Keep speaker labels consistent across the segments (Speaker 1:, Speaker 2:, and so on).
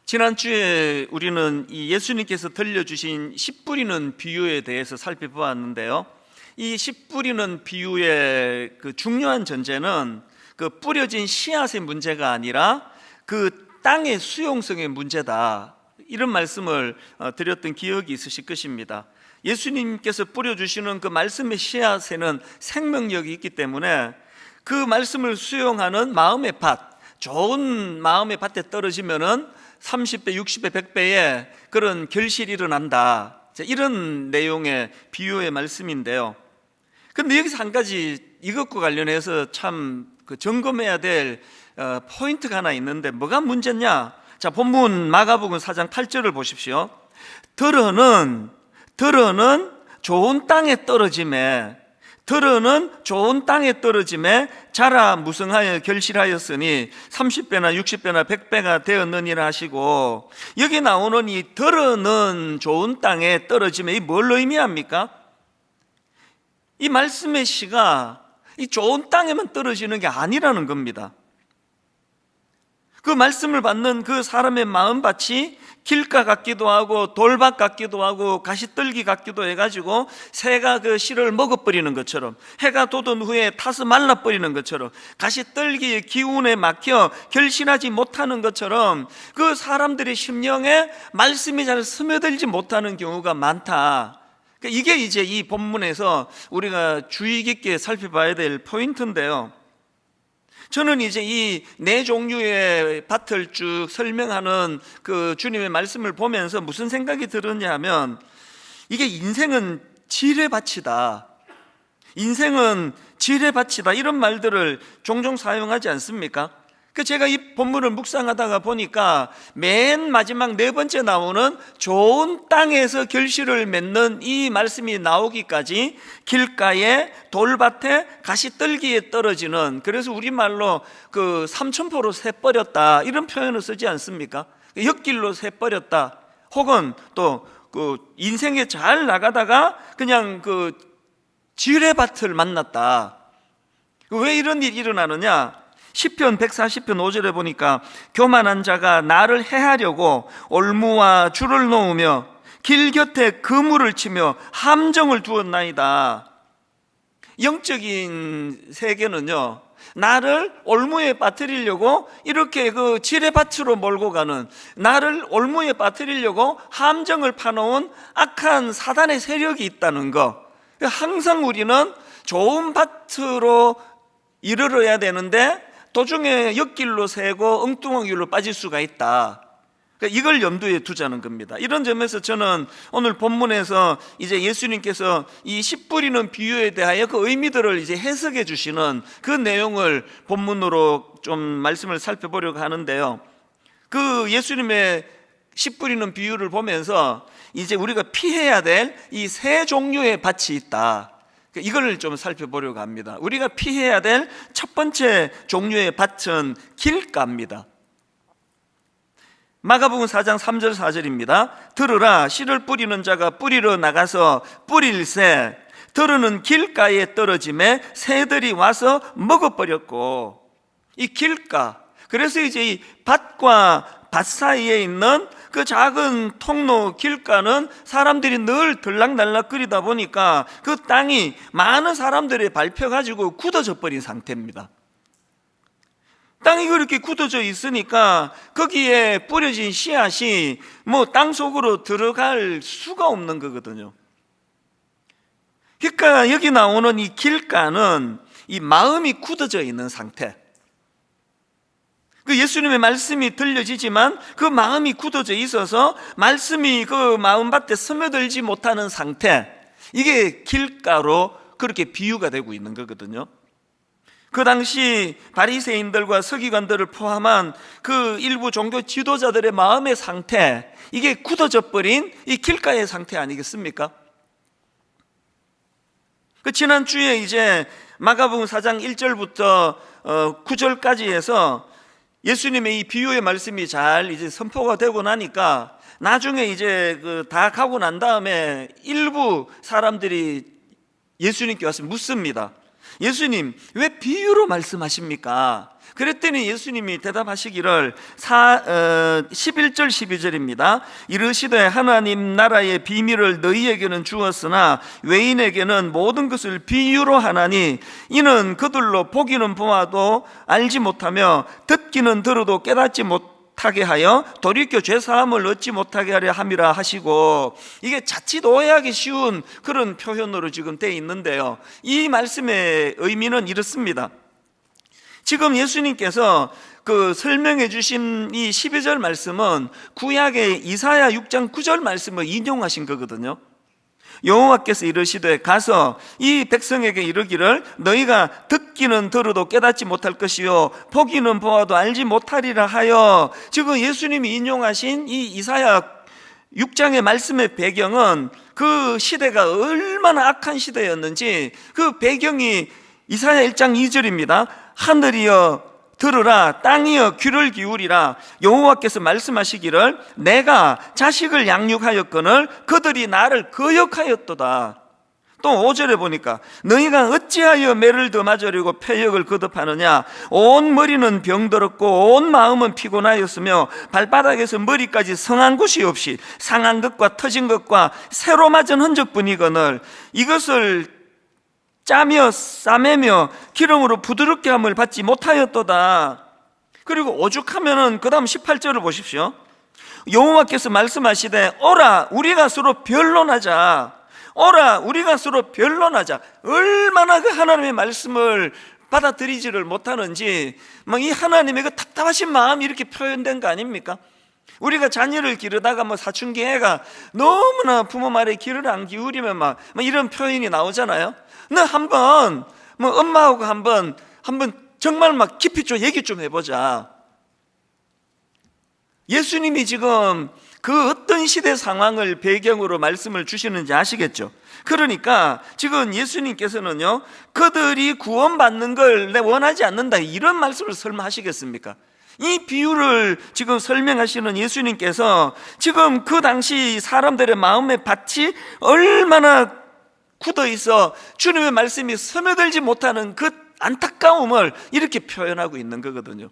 Speaker 1: 지난주에 우리는 이 예수님께서 들려주신 씨 뿌리는 비유에 대해서 살펴보았는데요. 이 씨 뿌리는 비유의 그 중요한 전제는 그 뿌려진 씨앗의 문제가 아니라 그 땅의 수용성의 문제다, 이런 말씀을 드렸던 기억이 있으실 것입니다. 예수님께서 뿌려주시는 그 말씀의 씨앗에는 생명력이 있기 때문에 그 말씀을 수용하는 마음의 밭, 좋은 마음의 밭에 떨어지면은 30배, 60배, 100배의 그런 결실이 일어난다, 이런 내용의 비유의 말씀인데요. 근데 여기서 한 가지 이것과 관련해서 참 점검해야 될 포인트가 하나 있는데, 뭐가 문제냐? 자, 본문 마가복음 4장 8절을 보십시오. 들어는 좋은 땅에 떨어짐에, 좋은 땅에 떨어짐에 자라 무성하여 결실하였으니 30배나 60배나 100배가 되었느니라 하시고, 여기 나오는 이 들어는 좋은 땅에 떨어짐에, 이 뭘 의미합니까? 이 말씀의 씨가 이 좋은 땅에만 떨어지는 게 아니라는 겁니다. 그 말씀을 받는 그 사람의 마음밭이 길가 같기도 하고 돌밭 같기도 하고 가시떨기 같기도 해가지고 새가 그 씨를 먹어버리는 것처럼, 해가 돋은 후에 타서 말라버리는 것처럼, 가시떨기의 기운에 막혀 결실하지 못하는 것처럼 그 사람들의 심령에 말씀이 잘 스며들지 못하는 경우가 많다. 이게 이제 이 본문에서 우리가 주의 깊게 살펴봐야 될 포인트인데요. 저는 이제 이 네 종류의 밭을 쭉 설명하는 그 주님의 말씀을 보면서 무슨 생각이 들었냐 하면, 이게 인생은 지뢰밭이다, 인생은 지뢰밭이다, 이런 말들을 종종 사용하지 않습니까? 제가 이 본문을 묵상하다가 보니까 맨 마지막 네 번째 나오는 좋은 땅에서 결실을 맺는 이 말씀이 나오기까지 길가에 돌밭에 가시떨기에 떨어지는, 그래서 우리말로 그 삼천포로 새버렸다, 이런 표현을 쓰지 않습니까? 엿길로 새버렸다, 혹은 또 그 인생에 잘 나가다가 그냥 그 지뢰밭을 만났다. 왜 이런 일이 일어나느냐? 시편 140편 5절에 보니까 교만한 자가 나를 해하려고 올무와 줄을 놓으며 길 곁에 그물을 치며 함정을 두었나이다. 영적인 세계는요, 나를 올무에 빠뜨리려고 이렇게 그 지뢰밭으로 몰고 가는, 나를 올무에 빠뜨리려고 함정을 파놓은 악한 사단의 세력이 있다는 거. 항상 우리는 좋은 밭으로 이르러야 되는데 도중에 엿길로 새고 엉뚱한 길로 빠질 수가 있다. 이걸 염두에 두자는 겁니다. 이런 점에서 저는 오늘 본문에서 이제 예수님께서 이 씨 뿌리는 비유에 대하여 그 의미들을 이제 해석해 주시는 그 내용을 본문으로 좀 말씀을 살펴보려고 하는데요. 그 예수님의 씨 뿌리는 비유를 보면서 이제 우리가 피해야 될 이 세 종류의 밭이 있다, 이걸 좀 살펴보려고 합니다. 우리가 피해야 될 첫 번째 종류의 밭은 길가입니다. 마가복음 4장 3절 4절입니다. 들으라, 씨를 뿌리는 자가 뿌리러 나가서 뿌릴새 들으는 길가에 떨어짐에 새들이 와서 먹어버렸고. 이 길가, 그래서 이제 이 밭과 밭 사이에 있는 그 작은 통로 길가는 사람들이 늘 들락날락거리다 보니까 그 땅이 많은 사람들의 밟혀 가지고 굳어져 버린 상태입니다. 땅이 그렇게 굳어져 있으니까 거기에 뿌려진 씨앗이 뭐 땅 속으로 들어갈 수가 없는 거거든요. 그러니까 여기 나오는 이 길가는 이 마음이 굳어져 있는 상태, 그 예수님의 말씀이 들려지지만 그 마음이 굳어져 있어서 말씀이 그 마음밭에 스며들지 못하는 상태, 이게 길가로 그렇게 비유가 되고 있는 거거든요. 그 당시 바리새인들과 서기관들을 포함한 그 일부 종교 지도자들의 마음의 상태, 이게 굳어져 버린 이 길가의 상태 아니겠습니까? 지난주에 이제 마가복음 4장 1절부터 9절까지 해서 예수님의 이 비유의 말씀이 잘 이제 선포가 되고 나니까 나중에 이제 다 가고 난 다음에 일부 사람들이 예수님께 와서 묻습니다. 예수님 왜 비유로 말씀하십니까? 그랬더니 예수님이 대답하시기를 11절 12절입니다. 이르시되 하나님 나라의 비밀을 너희에게는 주었으나 외인에게는 모든 것을 비유로 하나니 이는 그들로 보기는 보아도 알지 못하며 듣기는 들어도 깨닫지 못하게 하여 돌이켜 죄사함을 얻지 못하게 하려 함이라 하시고, 이게 자칫 오해하기 쉬운 그런 표현으로 지금 되어 있는데요, 이 말씀의 의미는 이렇습니다. 지금 예수님께서 설명해 주신 이 12절 말씀은 구약의 이사야 6장 9절 말씀을 인용하신 거거든요. 여호와께서 이르시되 가서 이 백성에게 이르기를 너희가 듣기는 들어도 깨닫지 못할 것이요 보기는 보아도 알지 못하리라 하여, 지금 예수님이 인용하신 이 이사야 6장의 말씀의 배경은 그 시대가 얼마나 악한 시대였는지, 그 배경이 이사야 1장 2절입니다. 하늘이여 들으라, 땅이여 귀를 기울이라. 여호와께서 말씀하시기를 내가 자식을 양육하였거늘 그들이 나를 거역하였도다. 또 5절에 보니까 너희가 어찌하여 매를 더 맞으려고 패역을 거듭하느냐. 온 머리는 병들었고 온 마음은 피곤하였으며 발바닥에서 머리까지 성한 곳이 없이 상한 것과 터진 것과 새로 맞은 흔적뿐이거늘 이것을 짜며 싸매며 기름으로 부드럽게 함을 받지 못하였도다. 그리고 오죽하면은 그 다음 18절을 보십시오. 여호와께서 말씀하시되 오라 우리가 서로 변론하자. 오라 우리가 서로 변론하자. 얼마나 그 하나님의 말씀을 받아들이지를 못하는지 막 이 하나님의 그 답답하신 마음이 이렇게 표현된 거 아닙니까? 우리가 자녀를 기르다가 사춘기 애가 너무나 부모 말에 귀를 안 기울이면 막 이런 표현이 나오잖아요. 너 한번 엄마하고 한번 정말 깊이 좀 얘기 좀 해보자. 예수님이 지금 그 어떤 시대 상황을 배경으로 말씀을 주시는지 아시겠죠? 그러니까 지금 예수님께서는요, 그들이 구원받는 걸 내 원하지 않는다 이런 말씀을 설마 하시겠습니까? 이 비유를 지금 설명하시는 예수님께서 지금 그 당시 사람들의 마음의 밭이 얼마나 굳어 있어 주님의 말씀이 스며들지 못하는 그 안타까움을 이렇게 표현하고 있는 거거든요.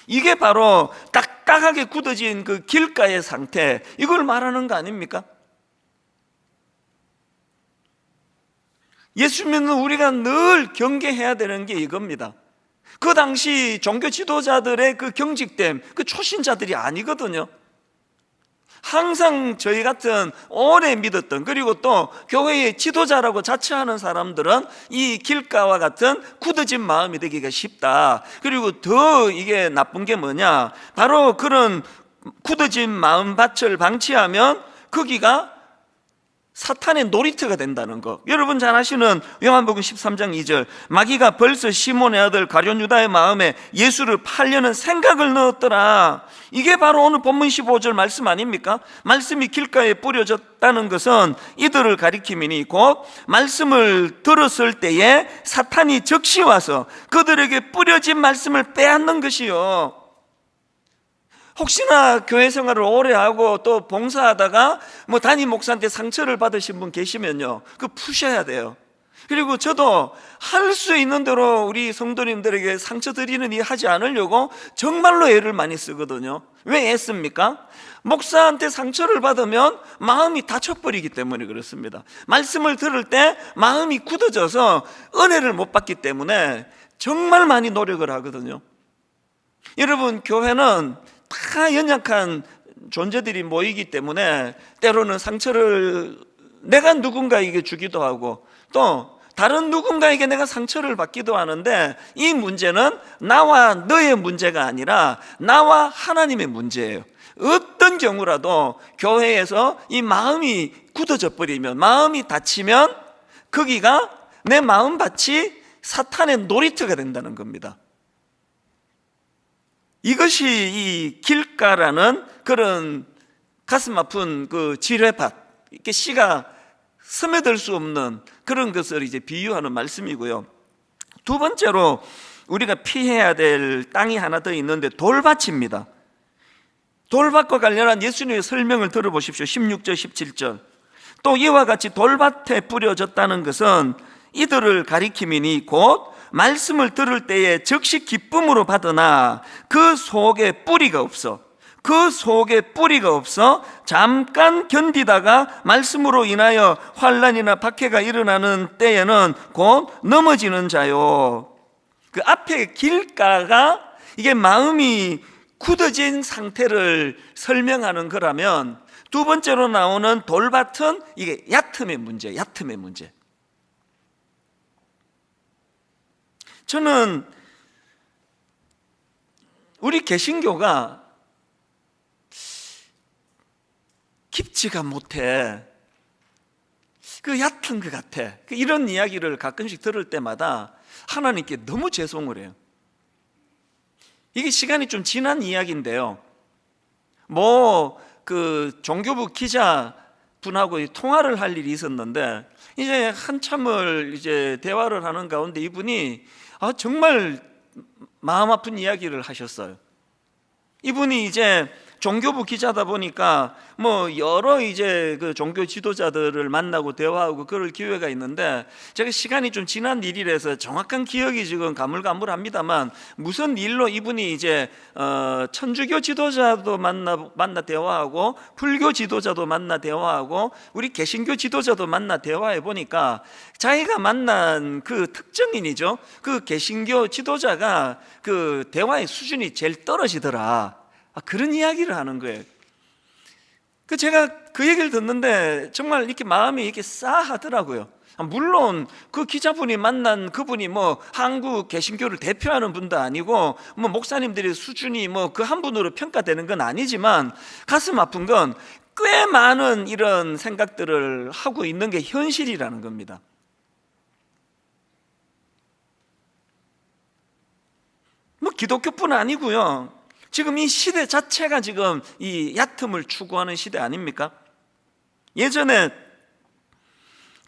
Speaker 1: 이게 바로 딱딱하게 굳어진 그 길가의 상태, 이걸 말하는 거 아닙니까? 예수 믿는 우리가 늘 경계해야 되는 게 이겁니다. 그 당시 종교 지도자들의 그 경직됨, 그 초신자들이 아니거든요. 항상 저희 같은 오래 믿었던, 그리고 또 교회의 지도자라고 자처하는 사람들은 이 길가와 같은 굳어진 마음이 되기가 쉽다. 그리고 더 이게 나쁜 게 뭐냐, 바로 그런 굳어진 마음밭을 방치하면 거기가 사탄의 놀이터가 된다는 거. 여러분 잘 아시는 요한복음 13장 2절, 마귀가 벌써 시몬의 아들 가룟 유다의 마음에 예수를 팔려는 생각을 넣었더라. 이게 바로 오늘 본문 15절 말씀 아닙니까? 말씀이 길가에 뿌려졌다는 것은 이들을 가리킴이니 곧 말씀을 들었을 때에 사탄이 적시 와서 그들에게 뿌려진 말씀을 빼앗는 것이요. 혹시나 교회 생활을 오래 하고 또 봉사하다가 담임 목사한테 상처를 받으신 분 계시면요, 그 푸셔야 돼요. 그리고 저도 할 수 있는 대로 우리 성도님들에게 상처 드리는 일 하지 않으려고 정말로 애를 많이 쓰거든요. 왜 애씁니까? 목사한테 상처를 받으면 마음이 다쳐버리기 때문에 그렇습니다. 말씀을 들을 때 마음이 굳어져서 은혜를 못 받기 때문에 정말 많이 노력을 하거든요. 여러분, 교회는 다 연약한 존재들이 모이기 때문에 때로는 상처를 내가 누군가에게 주기도 하고 또 다른 누군가에게 내가 상처를 받기도 하는데, 이 문제는 나와 너의 문제가 아니라 나와 하나님의 문제예요. 어떤 경우라도 교회에서 이 마음이 굳어져 버리면, 마음이 다치면 거기가 내 마음밭이 사탄의 놀이터가 된다는 겁니다. 이것이 이 길가라는 그런 가슴 아픈 그 지뢰밭, 이렇게 씨가 스며들 수 없는 그런 것을 이제 비유하는 말씀이고요. 두 번째로 우리가 피해야 될 땅이 하나 더 있는데 돌밭입니다. 돌밭과 관련한 예수님의 설명을 들어보십시오. 16절 17절. 또 이와 같이 돌밭에 뿌려졌다는 것은 이들을 가리킴이니 곧 말씀을 들을 때에 즉시 기쁨으로 받으나 그 속에 뿌리가 없어 잠깐 견디다가 말씀으로 인하여 환난이나 박해가 일어나는 때에는 곧 넘어지는 자요. 그 앞에 길가가 이게 마음이 굳어진 상태를 설명하는 거라면, 두 번째로 나오는 돌밭은 이게 얕음의 문제. 저는 우리 개신교가 깊지가 못해. 그 얕은 것 같아. 이런 이야기를 가끔씩 들을 때마다 하나님께 너무 죄송을 해요. 이게 시간이 좀 지난 이야기인데요. 그 종교부 기자 분하고 통화를 할 일이 있었는데, 이제 한참을 이제 대화를 하는 가운데 이분이 정말 마음 아픈 이야기를 하셨어요. 이분이 이제 종교부 기자다 보니까 여러 이제 그 종교 지도자들을 만나고 대화하고 그럴 기회가 있는데, 제가 시간이 좀 지난 일이라서 정확한 기억이 지금 가물가물합니다만, 무슨 일로 이분이 이제 천주교 지도자도 만나 대화하고, 불교 지도자도 만나 대화하고, 우리 개신교 지도자도 만나 대화해 보니까 자기가 만난 그 특정인이죠, 그 개신교 지도자가 그 대화의 수준이 제일 떨어지더라. 그런 이야기를 하는 거예요. 제가 그 얘기를 듣는데 정말 이렇게 마음이 이렇게 싸하더라고요. 물론 그 기자분이 만난 그분이 한국 개신교를 대표하는 분도 아니고 목사님들의 수준이 그 한 분으로 평가되는 건 아니지만, 가슴 아픈 건 꽤 많은 이런 생각들을 하고 있는 게 현실이라는 겁니다. 기독교뿐 아니고요, 지금 이 시대 자체가 지금 이 얕음을 추구하는 시대 아닙니까? 예전에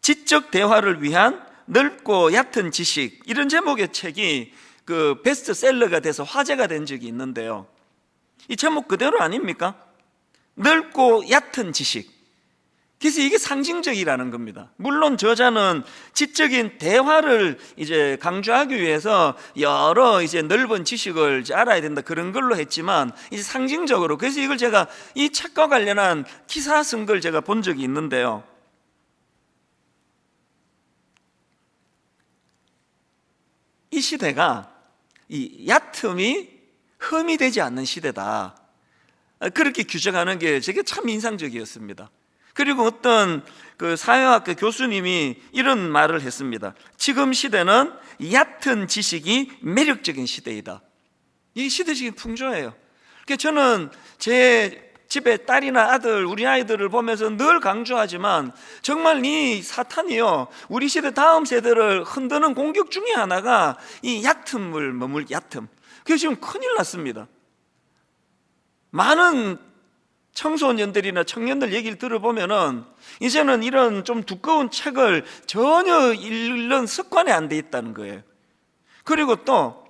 Speaker 1: 지적 대화를 위한 넓고 얕은 지식, 이런 제목의 책이 그 베스트셀러가 돼서 화제가 된 적이 있는데요, 이 제목 그대로 아닙니까? 넓고 얕은 지식. 그래서 이게 상징적이라는 겁니다. 물론 저자는 지적인 대화를 이제 강조하기 위해서 여러 이제 넓은 지식을 이제 알아야 된다, 그런 걸로 했지만, 이제 상징적으로, 그래서 이걸 제가 이 책과 관련한 기사 쓴 걸 제가 본 적이 있는데요, 이 시대가 이 얕음이 흠이 되지 않는 시대다, 그렇게 규정하는 게 제게 참 인상적이었습니다. 그리고 어떤 그 사회학과 교수님이 이런 말을 했습니다. 지금 시대는 얕은 지식이 매력적인 시대이다. 이 시대식이 풍조예요. 그러니까 저는 제 집에 딸이나 아들, 우리 아이들을 보면서 늘 강조하지만, 정말 이 사탄이요, 우리 시대 다음 세대를 흔드는 공격 중에 하나가 이 얕음을 얕음. 그래서 지금 큰일 났습니다. 많은 청소년들이나 청년들 얘기를 들어보면은 이제는 이런 좀 두꺼운 책을 전혀 읽는 습관이 안 돼 있다는 거예요. 그리고 또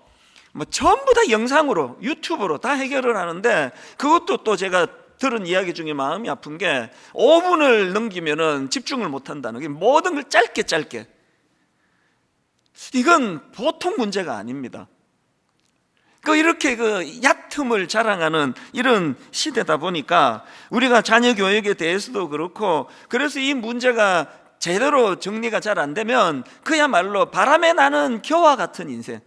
Speaker 1: 전부 다 영상으로, 유튜브로 다 해결을 하는데, 그것도 또 제가 들은 이야기 중에 마음이 아픈 게, 5분을 넘기면은 집중을 못 한다는 게, 모든 걸 짧게 이건 보통 문제가 아닙니다. 이렇게 얕음을 자랑하는 이런 시대다 보니까 우리가 자녀 교육에 대해서도 그렇고, 그래서 이 문제가 제대로 정리가 잘 안 되면 그야말로 바람에 나는 겨와 같은 인생,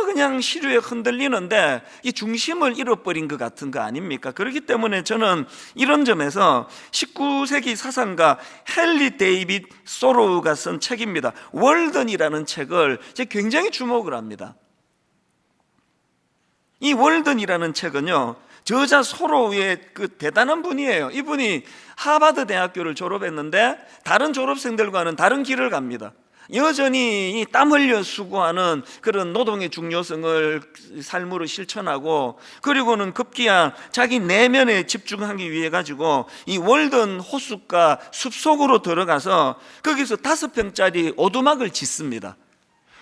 Speaker 1: 그냥 시류에 흔들리는데 이 중심을 잃어버린 것 같은 거 아닙니까? 그렇기 때문에 저는 이런 점에서 19세기 사상가 헨리 데이빗 소로우가 쓴 책입니다. 월든이라는 책을 제가 굉장히 주목을 합니다. 이 월든이라는 책은요, 저자 소로우의 그 대단한 분이에요. 이분이 하버드 대학교를 졸업했는데 다른 졸업생들과는 다른 길을 갑니다. 여전히 이 땀 흘려 수고하는 그런 노동의 중요성을 삶으로 실천하고, 그리고는 급기야 자기 내면에 집중하기 위해 가지고 이 월든 호숫가 숲속으로 들어가서 거기서 5평짜리 오두막을 짓습니다.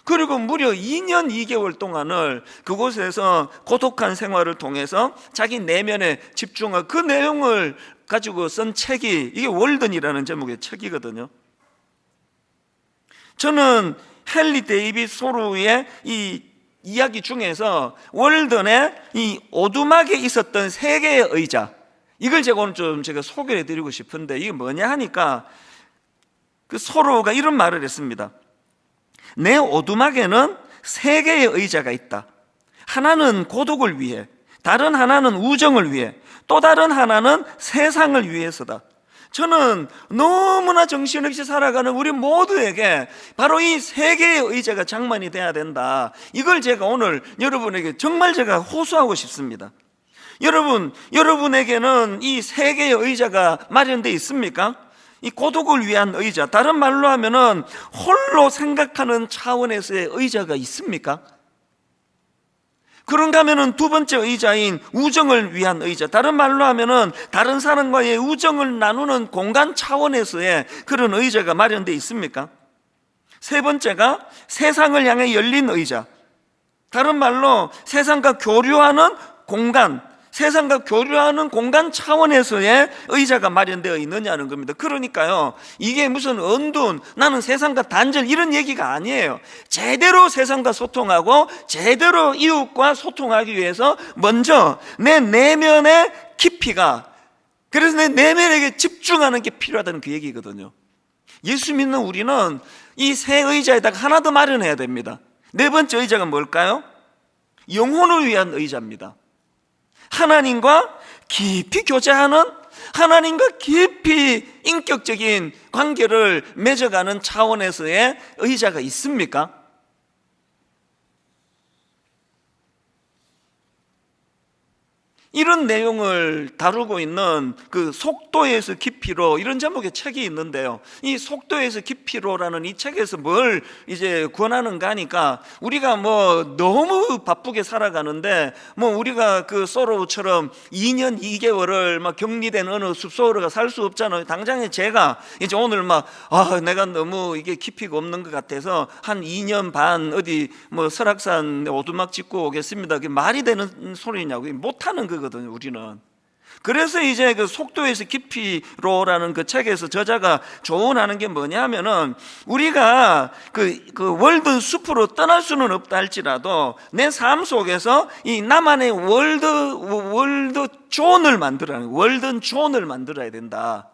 Speaker 1: 그리고 무려 2년 2개월 동안을 그곳에서 고독한 생활을 통해서 자기 내면에 집중한 그 내용을 가지고 쓴 책이 이게 월든이라는 제목의 책이거든요. 저는 헨리 데이빗 소로의 이 이야기 중에서 월든의 이 오두막에 있었던 세 개의 의자, 이걸 제가 오늘 좀 제가 소개해 드리고 싶은데, 이게 뭐냐 하니까 그 소로가 이런 말을 했습니다. 내 오두막에는 세 개의 의자가 있다. 하나는 고독을 위해, 다른 하나는 우정을 위해, 또 다른 하나는 세상을 위해서다. 저는 너무나 정신없이 살아가는 우리 모두에게 바로 이 세 개의 의자가 장만이 돼야 된다. 이걸 제가 오늘 여러분에게 정말 제가 호소하고 싶습니다. 여러분에게는 이 세 개의 의자가 마련되어 있습니까? 이 고독을 위한 의자, 다른 말로 하면은 홀로 생각하는 차원에서의 의자가 있습니까? 그런가 하면은 두 번째 의자인 우정을 위한 의자, 다른 말로 하면은 다른 사람과의 우정을 나누는 공간 차원에서의 그런 의자가 마련되어 있습니까? 세 번째가 세상을 향해 열린 의자, 다른 말로 세상과 교류하는 공간, 세상과 교류하는 공간 차원에서의 의자가 마련되어 있느냐는 겁니다. 그러니까요, 이게 무슨 언둔, 나는 세상과 단절, 이런 얘기가 아니에요. 제대로 세상과 소통하고 제대로 이웃과 소통하기 위해서 먼저 내 내면의 깊이가, 그래서 내 내면에게 집중하는 게 필요하다는 그 얘기거든요. 예수 믿는 우리는 이 세 의자에다가 하나 더 마련해야 됩니다. 네 번째 의자가 뭘까요? 영혼을 위한 의자입니다. 하나님과 깊이 교제하는, 하나님과 깊이 인격적인 관계를 맺어가는 차원에서의 의자가 있습니까? 이런 내용을 다루고 있는 그 속도에서 깊이로, 이런 제목의 책이 있는데요, 이 속도에서 깊이로라는 이 책에서 뭘 이제 권하는가 하니까, 우리가 뭐 너무 바쁘게 살아가는데 우리가 그 소로처럼 2년 2개월을 막 격리된 어느 숲속으로 살 수 없잖아요. 당장에 제가 이제 오늘 내가 너무 이게 깊이가 없는 것 같아서 한 2년 반 어디 설악산 오두막 짓고 오겠습니다. 그게 말이 되는 소리냐고, 못하는 거거든요, 우리는. 그래서 이제 그 속도에서 깊이로라는 그 책에서 저자가 조언하는 게 뭐냐면은, 우리가 그 월든 숲으로 떠날 수는 없다 할지라도 내 삶 속에서 이 나만의 월드 존을 만들어야, 월든 존을 만들어야 된다.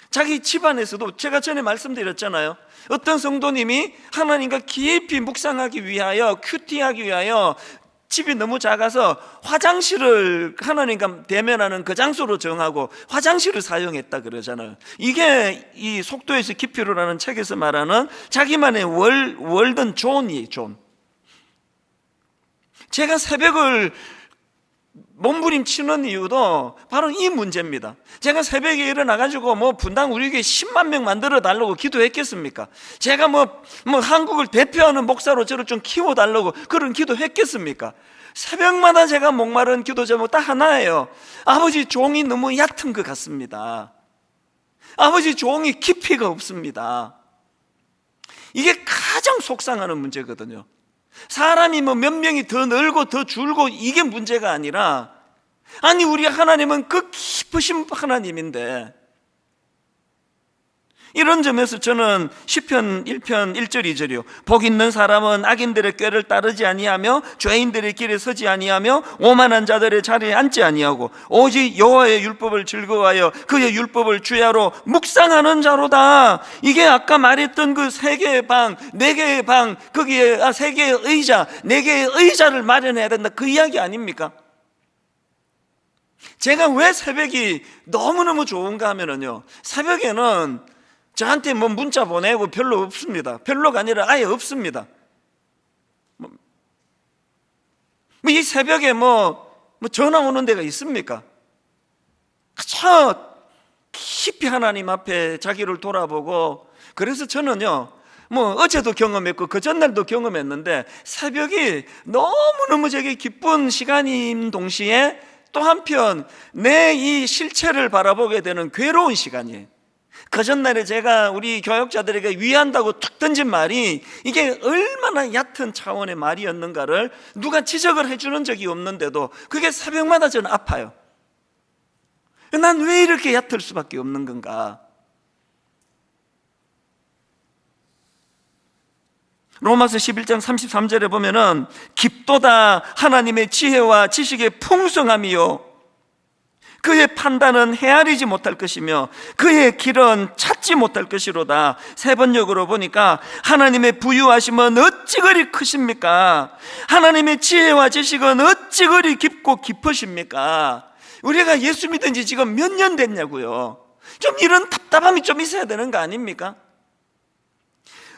Speaker 1: 자기 집안에서도 제가 전에 말씀드렸잖아요. 어떤 성도님이 하나님과 깊이 묵상하기 위하여, 큐티하기 위하여 집이 너무 작아서 화장실을 하나님과 대면하는 그 장소로 정하고 화장실을 사용했다 그러잖아요. 이게 이 속도에서 깊이로라는 책에서 말하는 자기만의 월든 존이에요, 존. 제가 새벽을 몸부림치는 이유도 바로 이 문제입니다. 제가 새벽에 일어나가지고 분당 우리 교회 10만 명 만들어 달라고 기도했겠습니까? 제가 한국을 대표하는 목사로 저를 좀 키워달라고 그런 기도했겠습니까? 새벽마다 제가 목마른 기도 제목 딱 하나예요. 아버지, 종이 너무 얕은 것 같습니다. 아버지, 종이 깊이가 없습니다. 이게 가장 속상하는 문제거든요. 사람이 몇 명이 더 늘고 더 줄고 이게 문제가 아니라, 아니 우리 하나님은 그 깊으신 하나님인데, 이런 점에서 저는 시편 1편 1절 2절이요, 복 있는 사람은 악인들의 꾀를 따르지 아니하며 죄인들의 길에 서지 아니하며 오만한 자들의 자리에 앉지 아니하고 오직 여호와의 율법을 즐거워하여 그의 율법을 주야로 묵상하는 자로다. 이게 아까 말했던 그 세 개의 방, 네 개의 방, 거기에 세 개의 의자, 네 개의 의자를 마련해야 된다, 그 이야기 아닙니까? 제가 왜 새벽이 너무너무 좋은가 하면은요, 새벽에는 저한테 문자 보내고 별로 없습니다. 별로가 아니라 아예 없습니다. 이 새벽에 전화 오는 데가 있습니까? 그저 깊이 하나님 앞에 자기를 돌아보고, 그래서 저는요, 어제도 경험했고 그 전날도 경험했는데, 새벽이 너무너무 제게 기쁜 시간인 동시에 또 한편 내 이 실체를 바라보게 되는 괴로운 시간이에요. 그 전날에 제가 우리 교역자들에게 위한다고 툭 던진 말이 이게 얼마나 얕은 차원의 말이었는가를 누가 지적을 해주는 적이 없는데도 그게 새벽마다 저는 아파요. 난 왜 이렇게 얕을 수밖에 없는 건가? 로마서 11장 33절에 보면은 깊도다 하나님의 지혜와 지식의 풍성함이요 그의 판단은 헤아리지 못할 것이며 그의 길은 찾지 못할 것이로다. 세 번역으로 보니까 하나님의 부유하심은 어찌 그리 크십니까? 하나님의 지혜와 지식은 어찌 그리 깊고 깊으십니까? 우리가 예수 믿은 지 지금 몇 년 됐냐고요. 좀 이런 답답함이 좀 있어야 되는 거 아닙니까?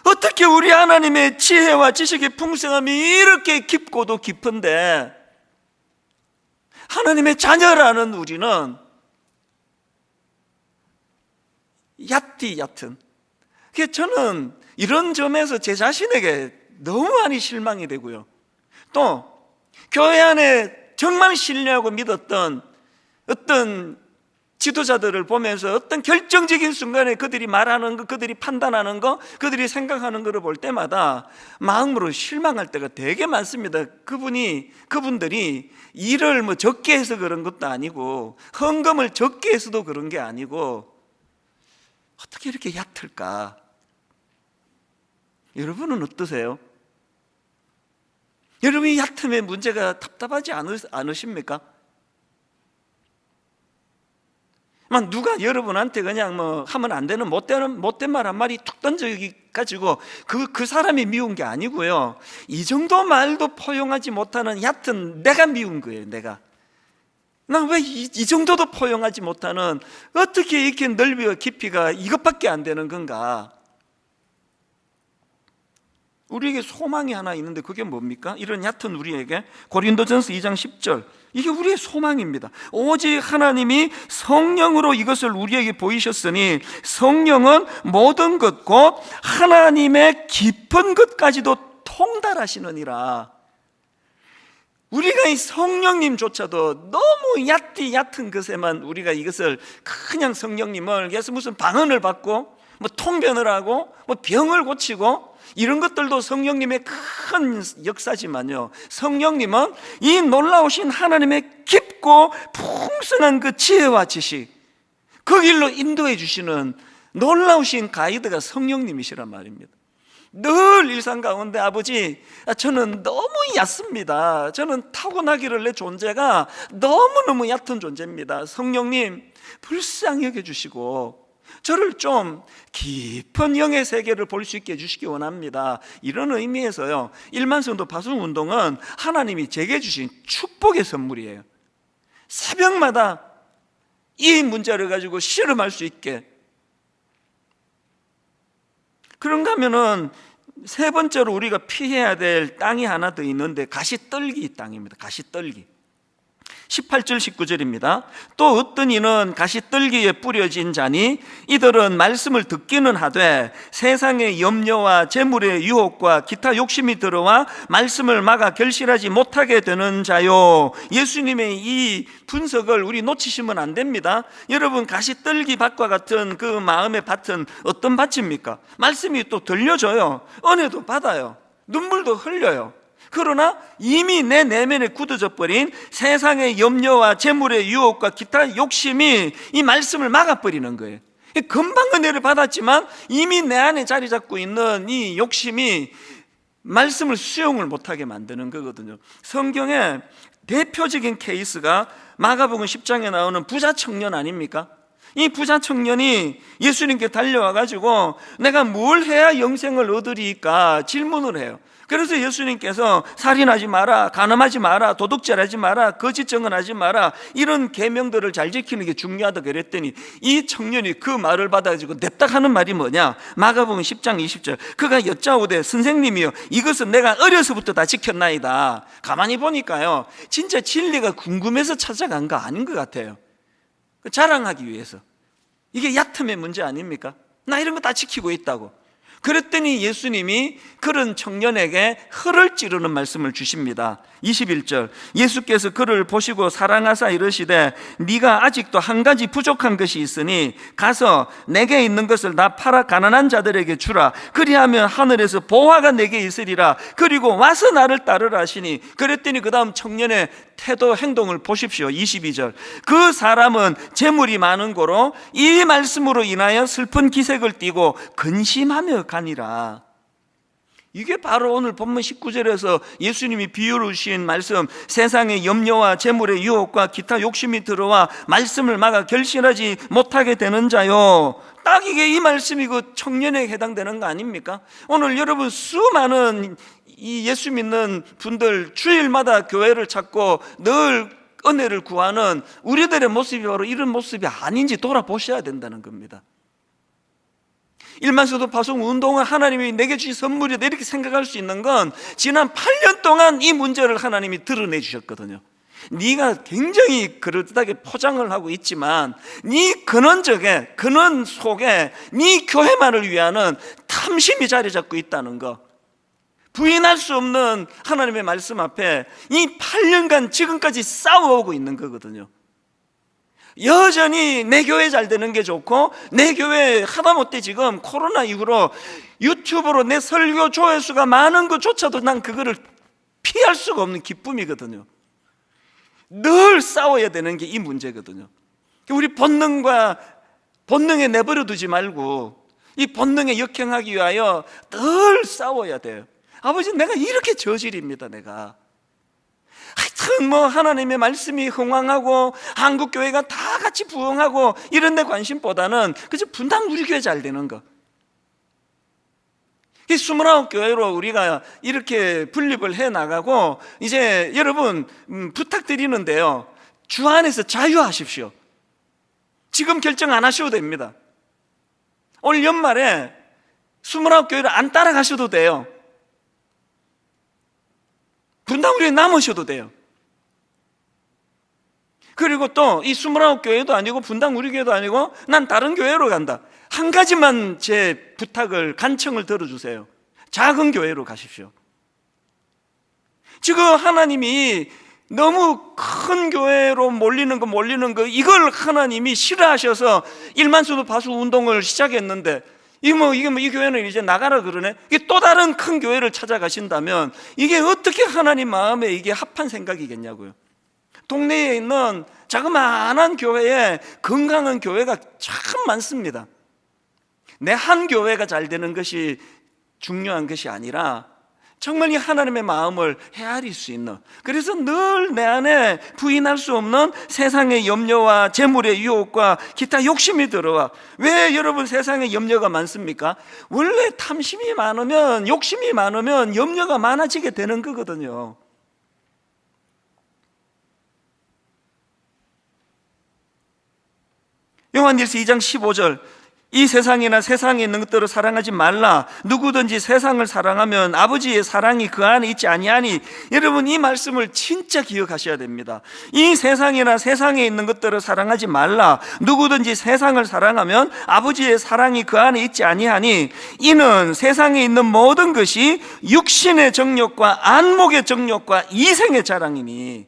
Speaker 1: 어떻게 우리 하나님의 지혜와 지식의 풍성함이 이렇게 깊고도 깊은데 하나님의 자녀라는 우리는 얕은 저는 이런 점에서 제 자신에게 너무 많이 실망이 되고요. 또 교회 안에 정말 신뢰하고 믿었던 어떤 지도자들을 보면서 어떤 결정적인 순간에 그들이 말하는 거, 그들이 판단하는 거, 그들이 생각하는 거를 볼 때마다 마음으로 실망할 때가 되게 많습니다. 그분들이 일을 적게 해서 그런 것도 아니고 헌금을 적게 해서도 그런 게 아니고 어떻게 이렇게 얕을까? 여러분은 어떠세요? 여러분이 얕음의 문제가 답답하지 않으십니까? 누가 여러분한테 그냥 하면 안 되는 못된 말 한 마디 툭 던져가지고 그 사람이 미운 게 아니고요. 이 정도 말도 포용하지 못하는 얕은 내가 미운 거예요. 난 왜 이 정도도 포용하지 못하는 어떻게 이렇게 넓이와 깊이가 이것밖에 안 되는 건가? 우리에게 소망이 하나 있는데 그게 뭡니까? 이런 얕은 우리에게 고린도전서 2장 10절 이게 우리의 소망입니다. 오직 하나님이 성령으로 이것을 우리에게 보이셨으니 성령은 모든 것 곧 하나님의 깊은 것까지도 통달하시느니라. 우리가 이 성령님조차도 너무 얕은 것에만 우리가 이것을 그냥 성령님을 그래서 무슨 방언을 받고 통변을 하고 병을 고치고 이런 것들도 성령님의 큰 역사지만요, 성령님은 이 놀라우신 하나님의 깊고 풍성한 그 지혜와 지식, 그 길로 인도해 주시는 놀라우신 가이드가 성령님이시란 말입니다. 늘 일상 가운데 아버지, 저는 너무 얕습니다. 저는 타고나기를 내 존재가 너무너무 얕은 존재입니다. 성령님 불쌍히 여겨주시고 저를 좀 깊은 영의 세계를 볼 수 있게 해주시기 원합니다. 이런 의미에서요, 일만성도 파송운동은 하나님이 제게 주신 축복의 선물이에요. 새벽마다 이 문제를 가지고 실험할 수 있게. 그런가 하면은 세 번째로 우리가 피해야 될 땅이 하나 더 있는데 가시떨기 땅입니다. 가시떨기. 18절 19절입니다. 또 어떤 이는 가시떨기에 뿌려진 자니 이들은 말씀을 듣기는 하되 세상의 염려와 재물의 유혹과 기타 욕심이 들어와 말씀을 막아 결실하지 못하게 되는 자요. 예수님의 이 분석을 우리 놓치시면 안 됩니다. 여러분, 가시떨기 밭과 같은 그 마음의 밭은 어떤 밭입니까? 말씀이 또 들려줘요. 은혜도 받아요. 눈물도 흘려요. 그러나 이미 내 내면에 굳어져 버린 세상의 염려와 재물의 유혹과 기타 욕심이 이 말씀을 막아버리는 거예요. 금방 은혜를 받았지만 이미 내 안에 자리 잡고 있는 이 욕심이 말씀을 수용을 못하게 만드는 거거든요. 성경에 대표적인 케이스가 마가복음 10장에 나오는 부자 청년 아닙니까? 이 부자 청년이 예수님께 달려와 가지고 내가 뭘 해야 영생을 얻으리까 질문을 해요. 그래서 예수님께서 살인하지 마라, 간음하지 마라, 도둑질하지 마라, 거짓 증언하지 마라, 이런 계명들을 잘 지키는 게 중요하다 그랬더니 이 청년이 그 말을 받아가지고 냅딱 하는 말이 뭐냐? 마가복음 10장 20절 그가 여짜오되 선생님이여 이것은 내가 어려서부터 다 지켰나이다. 가만히 보니까요, 진짜 진리가 궁금해서 찾아간 거 아닌 것 같아요. 자랑하기 위해서. 이게 얕음의 문제 아닙니까? 나 이런 거 다 지키고 있다고. 그랬더니 예수님이 그런 청년에게 혀를 찌르는 말씀을 주십니다. 21절 예수께서 그를 보시고 사랑하사 이르시되 네가 아직도 한 가지 부족한 것이 있으니 가서 내게 있는 것을 다 팔아 가난한 자들에게 주라. 그리하면 하늘에서 보화가 내게 있으리라. 그리고 와서 나를 따르라 하시니, 그랬더니 그 다음 청년의 태도 행동을 보십시오. 22절 그 사람은 재물이 많은 고로 이 말씀으로 인하여 슬픈 기색을 띠고 근심하며 가니라. 이게 바로 오늘 본문 19절에서 예수님이 비유로 주신 말씀, 세상의 염려와 재물의 유혹과 기타 욕심이 들어와 말씀을 막아 결실하지 못하게 되는 자요. 딱 이게 이 말씀이 그 청년에게 해당되는 거 아닙니까? 오늘 여러분 수많은 이 예수 믿는 분들 주일마다 교회를 찾고 늘 은혜를 구하는 우리들의 모습이 바로 이런 모습이 아닌지 돌아보셔야 된다는 겁니다. 일만서도 파송 운동은 하나님이 내게 주신 선물이다 이렇게 생각할 수 있는 건 지난 8년 동안 이 문제를 하나님이 드러내 주셨거든요. 네가 굉장히 그럴듯하게 포장을 하고 있지만 네 근원 속에 네 교회만을 위하는 탐심이 자리 잡고 있다는 거, 부인할 수 없는 하나님의 말씀 앞에 이 8년간 지금까지 싸워오고 있는 거거든요. 여전히 내 교회 잘 되는 게 좋고, 내 교회 하다못해 지금 코로나 이후로 유튜브로 내 설교 조회수가 많은 것조차도 난 그거를 피할 수가 없는 기쁨이거든요. 늘 싸워야 되는 게 이 문제거든요. 우리 본능에 내버려 두지 말고 이 본능에 역행하기 위하여 늘 싸워야 돼요. 아버지, 내가 이렇게 저질입니다. 내가 하여튼 하나님의 말씀이 흥왕하고 한국교회가 다 같이 부흥하고 이런 데 관심보다는 그저 분당 우리 교회 잘 되는 거, 이 29교회로 우리가 이렇게 분립을 해나가고, 이제 여러분 부탁드리는데요, 주 안에서 자유하십시오. 지금 결정 안 하셔도 됩니다. 올 연말에 29교회를 안 따라가셔도 돼요. 분당 우리 남으셔도 돼요. 그리고 또 이 29교회도 아니고 분당 우리 교회도 아니고 난 다른 교회로 간다, 한 가지만 제 부탁을, 간청을 들어주세요. 작은 교회로 가십시오. 지금 하나님이 너무 큰 교회로 몰리는 거 이걸 하나님이 싫어하셔서 일만수도 파수 운동을 시작했는데 이 교회는 이제 나가라 그러네. 이게 또 다른 큰 교회를 찾아가신다면 이게 어떻게 하나님 마음에 이게 합한 생각이겠냐고요. 동네에 있는 자그마한 교회에 건강한 교회가 참 많습니다. 내 한 교회가 잘 되는 것이 중요한 것이 아니라 정말 이 하나님의 마음을 헤아릴 수 있는, 그래서 늘 내 안에 부인할 수 없는 세상의 염려와 재물의 유혹과 기타 욕심이 들어와. 왜 여러분 세상에 염려가 많습니까? 원래 탐심이 많으면, 욕심이 많으면 염려가 많아지게 되는 거거든요. 요한일서 2장 15절, 이 세상이나 세상에 있는 것들을 사랑하지 말라. 누구든지 세상을 사랑하면 아버지의 사랑이 그 안에 있지 아니하니. 여러분 이 말씀을 진짜 기억하셔야 됩니다. 이 세상이나 세상에 있는 것들을 사랑하지 말라. 누구든지 세상을 사랑하면 아버지의 사랑이 그 안에 있지 아니하니. 이는 세상에 있는 모든 것이 육신의 정욕과 안목의 정욕과 이생의 자랑이니.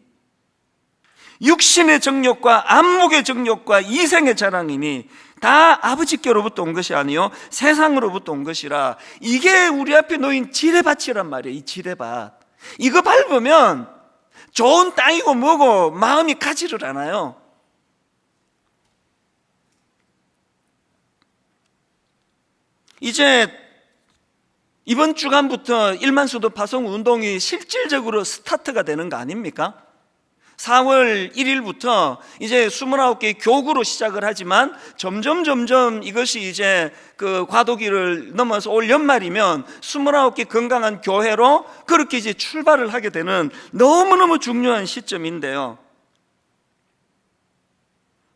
Speaker 1: 육신의 정욕과 안목의 정욕과 이생의 자랑이니 다 아버지께로부터 온 것이 아니요 세상으로부터 온 것이라. 이게 우리 앞에 놓인 지뢰밭이란 말이에요. 이 지뢰밭, 이거 밟으면 좋은 땅이고 뭐고 마음이 가지를 않아요. 이제 이번 주간부터 일만수도 파송 운동이 실질적으로 스타트가 되는 거 아닙니까? 4월 1일부터 이제 29개 교구로 시작을 하지만 점점 이것이 이제 그 과도기를 넘어서 올 연말이면 29개 건강한 교회로 그렇게 이제 출발을 하게 되는 너무너무 중요한 시점인데요.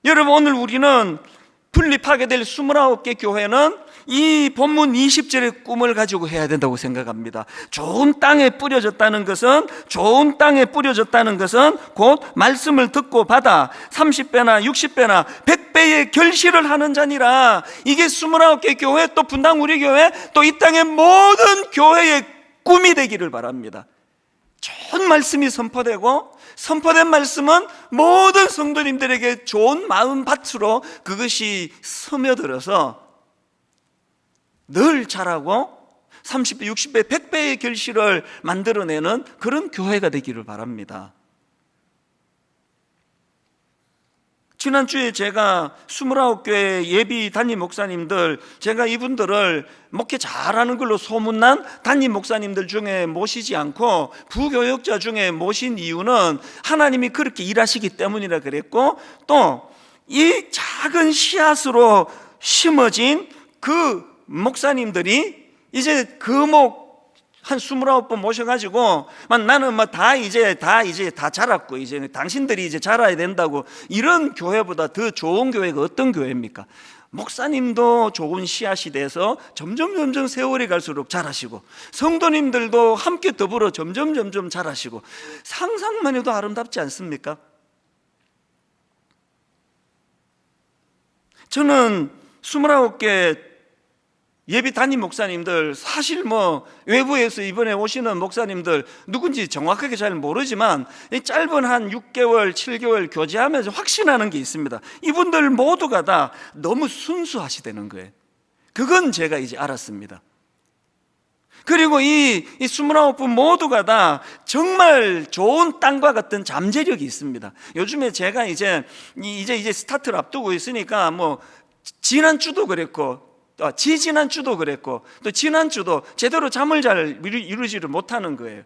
Speaker 1: 여러분 오늘 우리는 분립하게 될 29개 교회는 이 본문 20절의 꿈을 가지고 해야 된다고 생각합니다. 좋은 땅에 뿌려졌다는 것은 곧 말씀을 듣고 받아 30배나 60배나 100배의 결실을 하는 자니라. 이게 29개 교회, 또 분당 우리 교회, 또 이 땅의 모든 교회의 꿈이 되기를 바랍니다. 좋은 말씀이 선포되고, 선포된 말씀은 모든 성도님들에게 좋은 마음밭으로 그것이 스며들어서 늘 자라고 30배, 60배, 100배의 결실을 만들어내는 그런 교회가 되기를 바랍니다. 지난주에 제가 29교회 예비 담임 목사님들, 제가 이분들을 목회 잘하는 걸로 소문난 담임 목사님들 중에 모시지 않고 부교역자 중에 모신 이유는 하나님이 그렇게 일하시기 때문이라 그랬고, 또 이 작은 씨앗으로 심어진 그 목사님들이 이제 금옥 한 29번 모셔가지고 나는 뭐 다 자랐고 이제 당신들이 이제 자라야 된다고, 이런 교회보다 더 좋은 교회가 어떤 교회입니까? 목사님도 좋은 씨앗이 돼서 점점 세월이 갈수록 자라시고, 성도님들도 함께 더불어 점점 자라시고, 상상만 해도 아름답지 않습니까? 저는 29개 예비 담임 목사님들, 사실 뭐 외부에서 이번에 오시는 목사님들 누군지 정확하게 잘 모르지만 짧은 한 6개월, 7개월 교제하면서 확신하는 게 있습니다. 이분들 모두가 다 너무 순수하시다는 거예요. 그건 제가 이제 알았습니다. 그리고 이 29분 모두가 다 정말 좋은 땅과 같은 잠재력이 있습니다. 요즘에 제가 이제 스타트를 앞두고 있으니까 뭐 지난주도 그랬고, 지난주도 그랬고, 또 지난주도 제대로 잠을 잘 이루지를 못하는 거예요.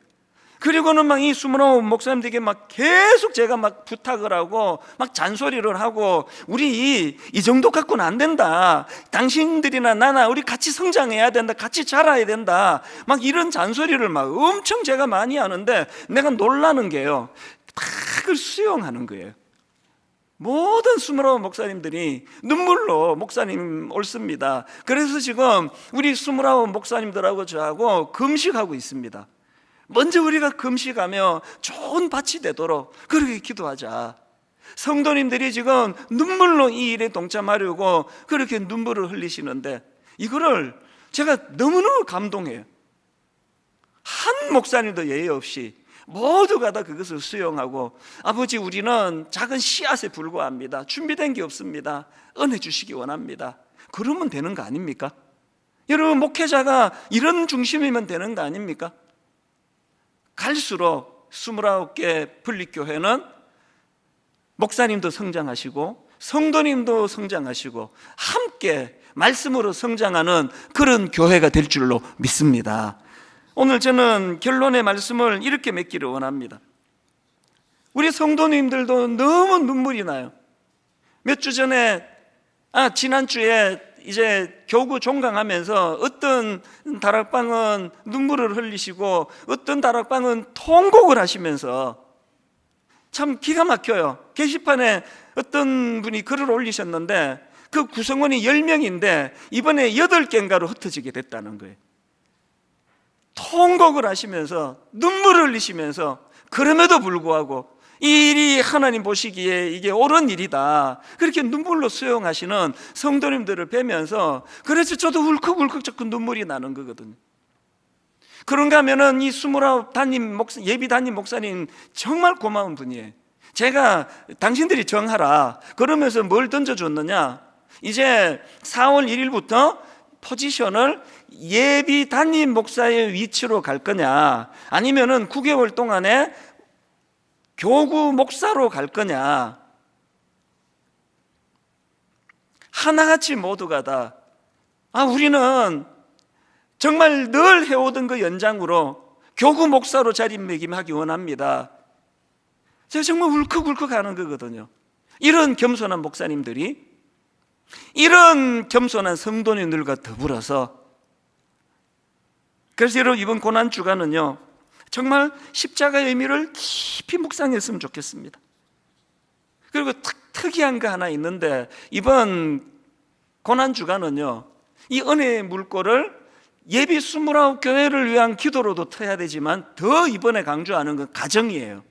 Speaker 1: 그리고는 막 이 29 목사님들에게 막 계속 제가 막 부탁을 하고 막 잔소리를 하고, 우리 이 정도 갖고는 안 된다, 당신들이나 나나 우리 같이 성장해야 된다, 같이 자라야 된다, 막 이런 잔소리를 막 엄청 제가 많이 하는데, 내가 놀라는 게요, 다 그걸 수용하는 거예요. 모든 29 목사님들이 눈물로 목사님 옳습니다. 그래서 지금 우리 29 목사님들하고 저하고 금식하고 있습니다. 먼저 우리가 금식하며 좋은 밭이 되도록 그렇게 기도하자. 성도님들이 지금 눈물로 이 일에 동참하려고 그렇게 눈물을 흘리시는데, 이거를 제가 너무너무 감동해요. 한 목사님도 예외 없이 모두가 다 그것을 수용하고, 아버지 우리는 작은 씨앗에 불과합니다, 준비된 게 없습니다, 은혜 주시기 원합니다, 그러면 되는 거 아닙니까? 여러분, 목회자가 이런 중심이면 되는 거 아닙니까? 갈수록 29개 분립교회는 목사님도 성장하시고 성도님도 성장하시고 함께 말씀으로 성장하는 그런 교회가 될 줄로 믿습니다. 오늘 저는 결론의 말씀을 이렇게 맺기를 원합니다. 우리 성도님들도 너무 눈물이 나요. 몇 주 전에, 지난주에 이제 교구 종강하면서 어떤 다락방은 눈물을 흘리시고 어떤 다락방은 통곡을 하시면서, 참 기가 막혀요. 게시판에 어떤 분이 글을 올리셨는데 그 구성원이 10명인데 이번에 8개인가로 흩어지게 됐다는 거예요. 통곡을 하시면서 눈물을 흘리시면서, 그럼에도 불구하고 이 일이 하나님 보시기에 이게 옳은 일이다, 그렇게 눈물로 수용하시는 성도님들을 뵈면서, 그래서 저도 울컥울컥 자꾸 눈물이 나는 거거든요. 그런가 하면은 이 29 예비 담임 목사님 정말 고마운 분이에요. 제가 당신들이 정하라 그러면서 뭘 던져줬느냐, 이제 4월 1일부터 포지션을 예비 담임 목사의 위치로 갈 거냐, 아니면은 9개월 동안에 교구 목사로 갈 거냐, 하나같이 모두가 다 우리는 정말 늘 해오던 그 연장으로 교구 목사로 자리매김하기 원합니다. 제가 정말 울컥울컥 하는 거거든요. 이런 겸손한 목사님들이, 이런 겸손한 성도님들과 더불어서, 그래서 여러분 이번 고난주간은요 정말 십자가의 의미를 깊이 묵상했으면 좋겠습니다. 그리고 특이한 거 하나 있는데, 이번 고난주간은요 이 은혜의 물꼬를 예비 29 교회를 위한 기도로도 터야 되지만, 더 이번에 강조하는 건 가정이에요.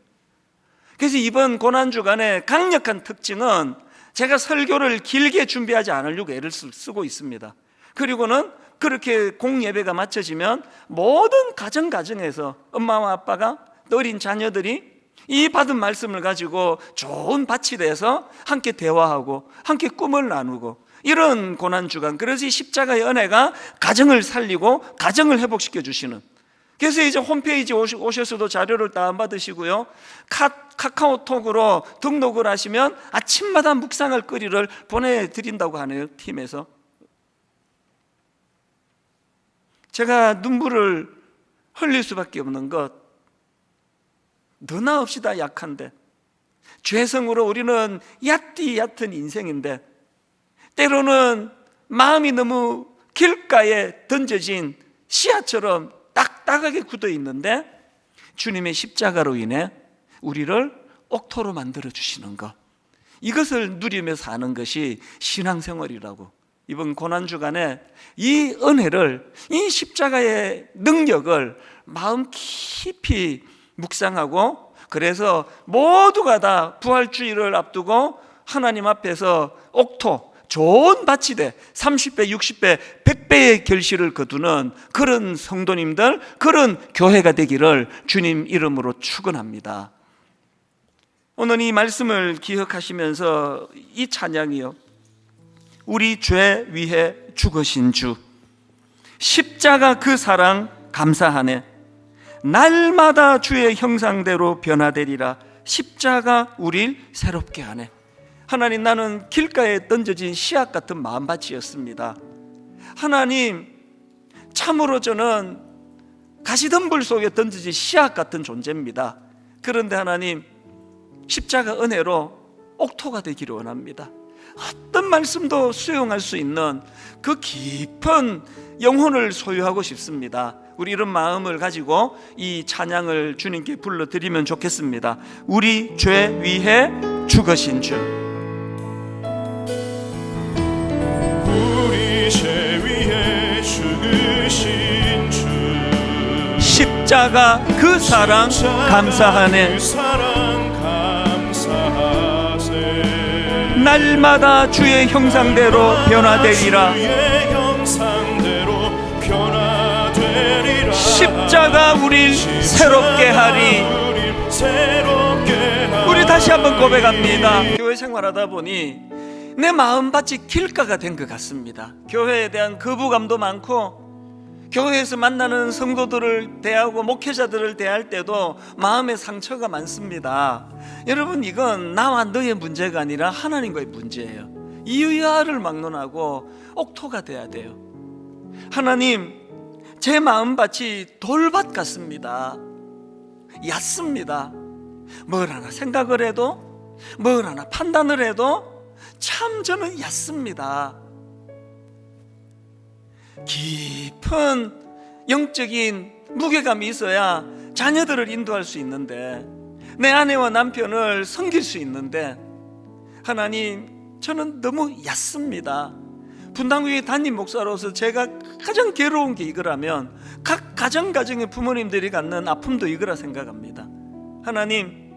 Speaker 1: 그래서 이번 고난주간의 강력한 특징은 제가 설교를 길게 준비하지 않으려고 애를 쓰고 있습니다. 그리고는 그렇게 공예배가 마쳐지면 모든 가정에서 엄마와 아빠가, 어린 자녀들이 이 받은 말씀을 가지고 좋은 밭이 돼서 함께 대화하고 함께 꿈을 나누고, 이런 고난주간, 그래서 이 십자가의 은혜가 가정을 살리고 가정을 회복시켜 주시는 그래서 이제 홈페이지 오셔서도 자료를 다운받으시고요, 카카오톡으로 등록을 하시면 아침마다 묵상할 거리를 보내드린다고 하네요, 팀에서. 제가 눈물을 흘릴 수밖에 없는 것, 너나 없이 다 약한데, 죄성으로 우리는 얕은 인생인데, 때로는 마음이 너무 길가에 던져진 씨앗처럼 딱딱하게 굳어 있는데, 주님의 십자가로 인해 우리를 옥토로 만들어 주시는 것, 이것을 누리며 사는 것이 신앙생활이라고, 이번 고난주간에 이 은혜를, 이 십자가의 능력을 마음 깊이 묵상하고, 그래서 모두가 다 부활주의를 앞두고 하나님 앞에서 옥토, 좋은 밭이 돼 30배, 60배, 100배의 결실을 거두는 그런 성도님들, 그런 교회가 되기를 주님 이름으로 축원합니다. 오늘 이 말씀을 기억하시면서 이 찬양이요, 우리 죄 위해 죽으신 주, 십자가 그 사랑 감사하네, 날마다 주의 형상대로 변화되리라, 십자가 우릴 새롭게 하네. 하나님, 나는 길가에 던져진 씨앗 같은 마음밭이었습니다. 하나님, 참으로 저는 가시덤불 속에 던져진 씨앗 같은 존재입니다. 그런데 하나님, 십자가 은혜로 옥토가 되기를 원합니다. 어떤 말씀도 수용할 수 있는 그 깊은 영혼을 소유하고 싶습니다. 우리 이런 마음을 가지고 이 찬양을 주님께 불러드리면 좋겠습니다. 우리 죄 위해 죽으신 주,
Speaker 2: 우리 죄 위해 죽으신 주,
Speaker 1: 십자가 그 사랑 감사하네,
Speaker 2: 그 사랑 감사하세.
Speaker 1: 날마다 주의 형상대로 변화되리라,
Speaker 2: 주의 형상대로 변화되리라.
Speaker 1: 십자가 우릴 새롭게 하리. 우리 다시 한번 고백합니다. 교회 생활하다 보니 내 마음밭이 길가가 된 것 같습니다. 교회에 대한 거부감도 많고, 교회에서 만나는 성도들을 대하고 목회자들을 대할 때도 마음의 상처가 많습니다. 여러분, 이건 나와 너의 문제가 아니라 하나님과의 문제예요. 이유야를 막론하고 옥토가 돼야 돼요. 하나님, 제 마음밭이 돌밭 같습니다. 얕습니다. 뭘 하나 생각을 해도, 뭘 하나 판단을 해도 참 저는 얕습니다. 깊은 영적인 무게감이 있어야 자녀들을 인도할 수 있는데, 내 아내와 남편을 섬길 수 있는데, 하나님, 저는 너무 얕습니다. 분당교회 담임 목사로서 제가 가장 괴로운 게 이거라면 각 가정의 부모님들이 갖는 아픔도 이거라 생각합니다. 하나님,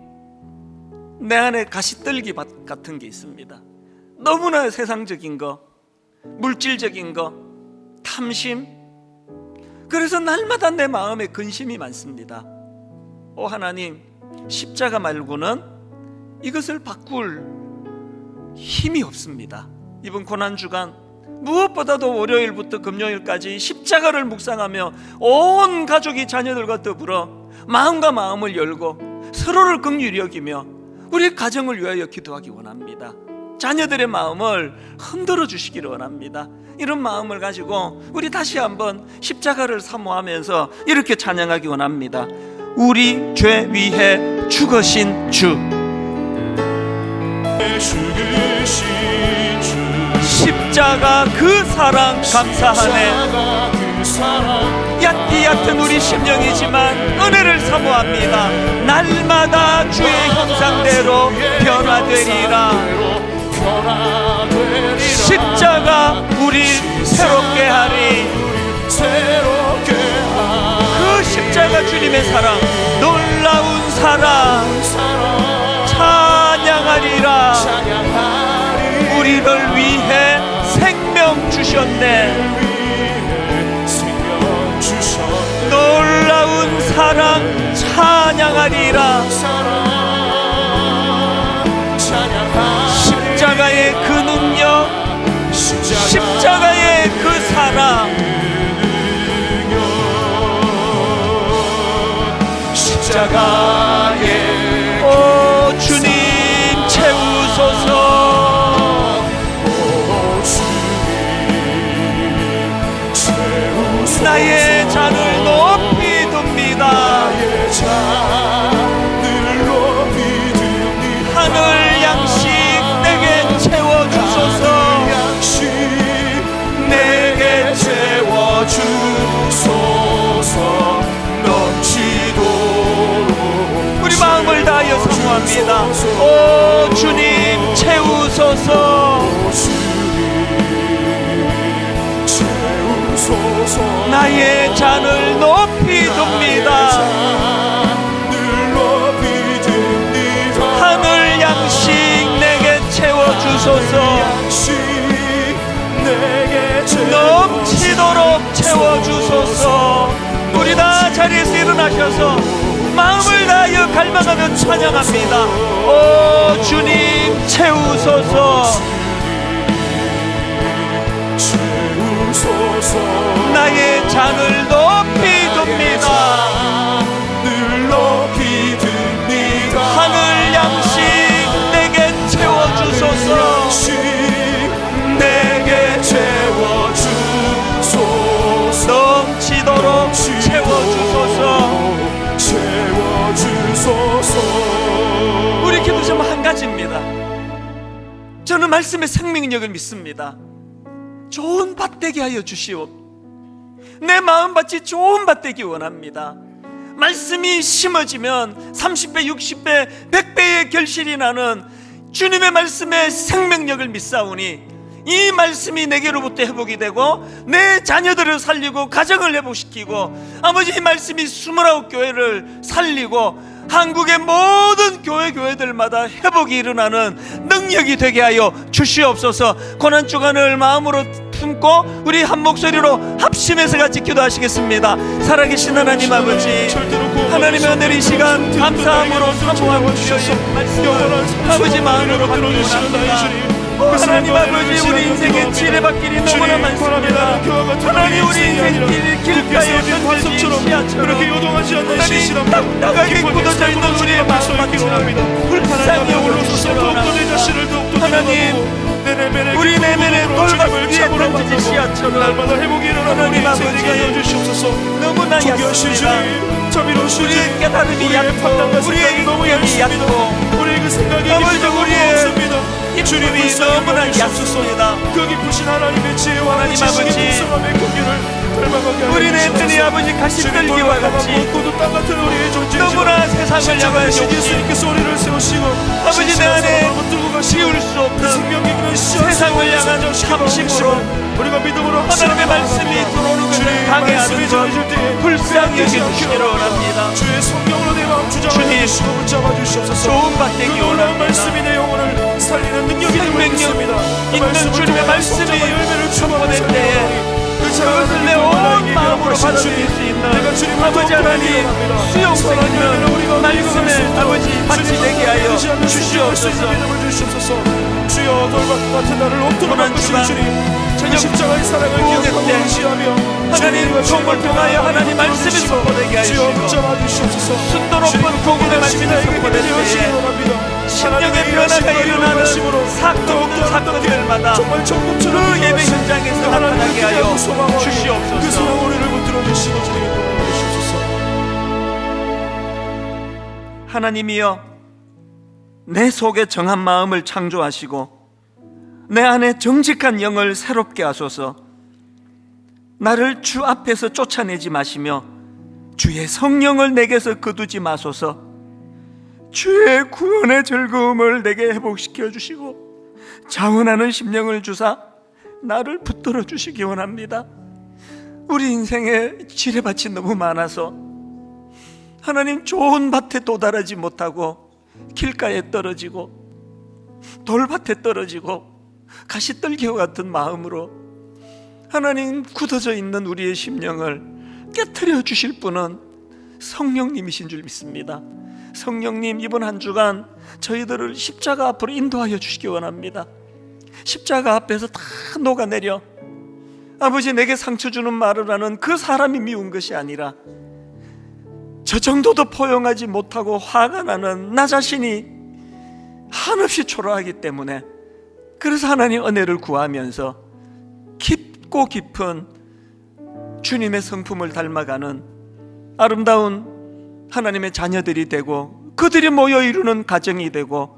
Speaker 1: 내 안에 가시떨기 같은 게 있습니다. 너무나 세상적인 거, 물질적인 거, 탐심, 그래서 날마다 내 마음에 근심이 많습니다. 오 하나님, 십자가 말고는 이것을 바꿀 힘이 없습니다. 이번 고난주간 무엇보다도 월요일부터 금요일까지 십자가를 묵상하며 온 가족이 자녀들과 더불어 마음과 마음을 열고 서로를 긍휼히 여기며 우리 가정을 위하여 기도하기 원합니다. 자녀들의 마음을 흔들어 주시기를 원합니다. 이런 마음을 가지고 우리 다시 한번 십자가를 사모하면서 이렇게 찬양하기 원합니다. 우리 죄 위해 죽으신 주, 십자가 그 사랑 감사하네. 얕은 우리 심령이지만 은혜를 사모합니다. 날마다 주의 형상대로 변화되리라. 십자가 우리 새롭게 하리. 그 십자가 주님의 사랑, 놀라운 사랑 찬양하리라. 우리를 위해 생명 주셨네. 놀라운 사랑 찬양하리라. 십자가의 그 능력, 십자가의 그 사랑,
Speaker 2: 십자가에
Speaker 1: 오 주님 채우소서. 나의 잔을 높이 둡니다.
Speaker 2: 나의 잔을 높이 듭니다.
Speaker 1: 하늘 양식 내게 채워주소서.
Speaker 2: 양식 내게 채워주소서. 넘치도록
Speaker 1: 우리 마음을 다하여 사모합니다. 오 주님 채우소서. 나의 잔을 높이 둡니다. 하늘 양식 내게 채워주소서. 넘치도록 채워주소서. 우리 다 자리에서 일어나셔서 마음을 다하여 갈망하며 찬양합니다. 오 주님 채우소서. 나의 잔을 높이 둡니다. 하늘 양식 내게 채워주소서.
Speaker 2: 내게 채워주소서.
Speaker 1: 넘치도록 채워주소서. 우리 기도 제목 한 가지입니다. 저는 말씀의 생명력을 믿습니다. 좋은 밭 되게 하여 주시오. 내 마음밭이 좋은 밭 되기 원합니다. 말씀이 심어지면 30배, 60배, 100배의 결실이 나는 주님의 말씀의 생명력을 믿사오니 이 말씀이 내게로부터 회복이 되고 내 자녀들을 살리고 가정을 회복시키고 아버지 이 말씀이 29교회를 살리고 한국의 모든 교회들마다 회복이 일어나는 능력이 되게 하여 주시옵소서. 고난주간을 마음으로 품고 우리 한 목소리로 합심해서 같이 기도하시겠습니다. 살아계신 하나님 아버지, 하나님의 은혜를 이 시간 감사함으로 사모하고 주셔서 아버지 마음으로 받기 원합니다. 하나님 아버지, 우리 인생의 지뢰밭길이 너무나 많습니다. 하나님 우리 인생 길가에 변질된 시야처럼 하나님 딱딱하게 굳어져 있는 우리의 마음밭처럼 불쌍히 올라오시려 하나님 우리 내면의 돌밭 위에 던지진 시야처럼 하나님 아버지 너무나 약습니다. 우리의 깨달음이 얕고 우리의 인격이 얕고 아버지 우리의 입술이 너무나 얕습니다.
Speaker 2: 그 깊으신 하나님의 지혜와
Speaker 1: 하나님 아버지, 우리 내면이 아버지 가시떨기와 같이 너무나 세상을 향하여
Speaker 2: 소리를 세우시고
Speaker 1: 아버지 내 안에 지울 수 없는 세상을 향한 참심으로
Speaker 2: 우리가 믿음으로
Speaker 1: 하나님의 말씀이 들어오는 것을 방해하는 것 불쌍히 여겨주시기를 원합니다.
Speaker 2: 주의 성령으로 내 마음 주장하시고 붙잡아 주시옵소서.
Speaker 1: 좋은 밭 되기 원합니다.
Speaker 2: 말씀이 내 영혼을 살리는 능력이
Speaker 1: 생명력 있는 주님의 말씀이 선포될 때에 그것을 내 온 마음으로 받아들일 수 있는 아버지 하나님 수용성 있는 말씀을 아버지 같이 되게 하여 주시옵소서.
Speaker 2: 주여 돌밭 같은 나를 옥토로 바꾸신 주님,
Speaker 1: 저녁
Speaker 2: 십자가의 사랑을 기억하고 의지하며
Speaker 1: 하나님 종을 통하여 하나님 말씀이 선포되게 하시고 순도 높은 복음의 말씀이 선포될 때에 심령의 변화가 일어나는 사건들마다 그 예배 현장에서 나타나게 하여 주시옵소서.
Speaker 2: 그 소망 우리를 붙들어 주시고 주시옵소서.
Speaker 1: 하나님이여, 내 속에 정한 마음을 창조하시고 내 안에 정직한 영을 새롭게 하소서. 나를 주 앞에서 쫓아내지 마시며 주의 성령을 내게서 거두지 마소서. 주의 구원의 즐거움을 내게 회복시켜 주시고 자원하는 심령을 주사 나를 붙들어 주시기 원합니다. 우리 인생에 지뢰밭이 너무 많아서 하나님 좋은 밭에 도달하지 못하고 길가에 떨어지고 돌밭에 떨어지고 가시떨기와 같은 마음으로 하나님 굳어져 있는 우리의 심령을 깨트려 주실 분은 성령님이신 줄 믿습니다. 성령님, 이번 한 주간 저희들을 십자가 앞으로 인도하여 주시기 원합니다. 십자가 앞에서 다 녹아내려 아버지 내게 상처 주는 말을 하는 그 사람이 미운 것이 아니라 저 정도도 포용하지 못하고 화가 나는 나 자신이 한없이 초라하기 때문에, 그래서 하나님 은혜를 구하면서 깊고 깊은 주님의 성품을 닮아가는 아름다운 하나님의 자녀들이 되고, 그들이 모여 이루는 가정이 되고,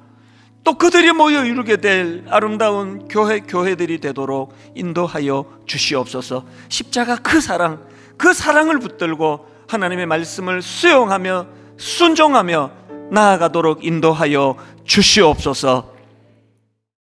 Speaker 1: 또 그들이 모여 이루게 될 아름다운 교회들이 되도록 인도하여 주시옵소서. 십자가 그 사랑을 붙들고 하나님의 말씀을 수용하며 순종하며 나아가도록 인도하여 주시옵소서.